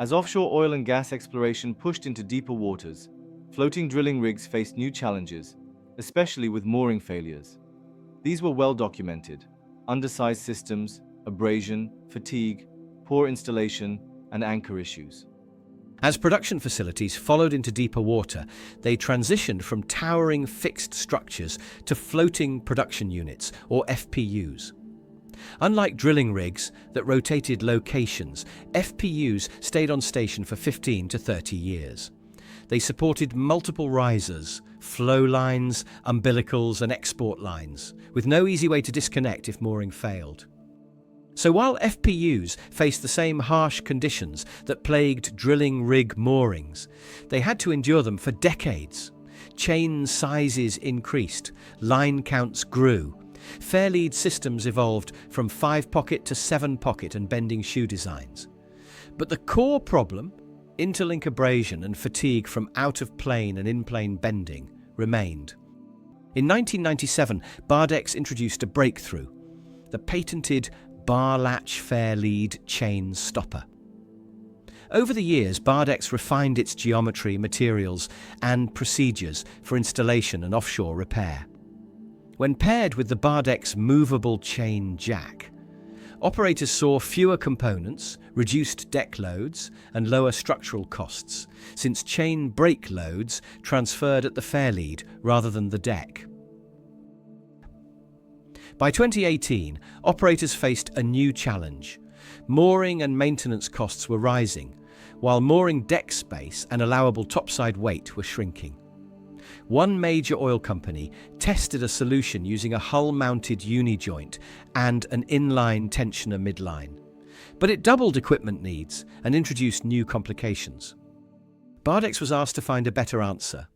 As offshore oil and gas exploration pushed into deeper waters, floating drilling rigs faced new challenges, especially with mooring failures. These were well documented: undersized systems, abrasion, fatigue, poor installation, and anchor issues. As production facilities followed into deeper water, they transitioned from towering fixed structures to floating production units, or FPUs. Unlike drilling rigs that rotated locations, FPUs stayed on station for 15 to 30 years. They supported multiple risers, flow lines, umbilicals, and export lines, with no easy way to disconnect if mooring failed. So while FPUs faced the same harsh conditions that plagued drilling rig moorings, they had to endure them for decades. Chain sizes increased, line counts grew. Fairlead systems evolved from 5-pocket to 7-pocket and bending shoe designs. But the core problem, interlink abrasion and fatigue from out-of-plane and in-plane bending, remained. In 1997, Bardex introduced a breakthrough: the patented BarLatch fairlead chain stopper. Over the years, Bardex refined its geometry, materials, and procedures for installation and offshore repair. When paired with the Bardex movable chain jack, operators saw fewer components, reduced deck loads, and lower structural costs, since chain brake loads transferred at the fairlead rather than the deck. By 2018, operators faced a new challenge. Mooring and maintenance costs were rising, while mooring deck space and allowable topside weight were shrinking. One major oil company tested a solution using a hull-mounted uni-joint and an inline tensioner midline, but it doubled equipment needs and introduced new complications. Bardex was asked to find a better answer.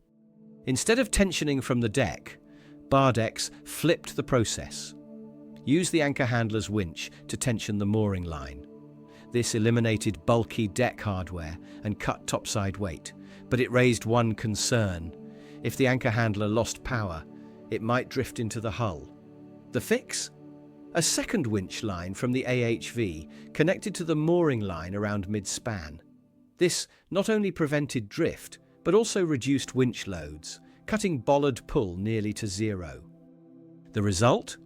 Instead of tensioning from the deck, Bardex flipped the process. Use the anchor handler's winch to tension the mooring line. This eliminated bulky deck hardware and cut topside weight, but it raised one concern: if the anchor handler lost power, it might drift into the hull. The fix? A second winch line from the AHV connected to the mooring line around mid-span. This not only prevented drift, but also reduced winch loads, cutting bollard pull nearly to zero. The result?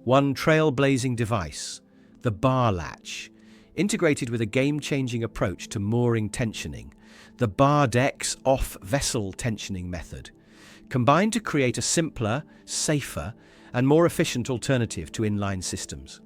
One trailblazing device, the BarLatch, integrated with a game-changing approach to mooring tensioning, the Bardex off-vessel tensioning method, combined to create a simpler, safer, and more efficient alternative to inline systems.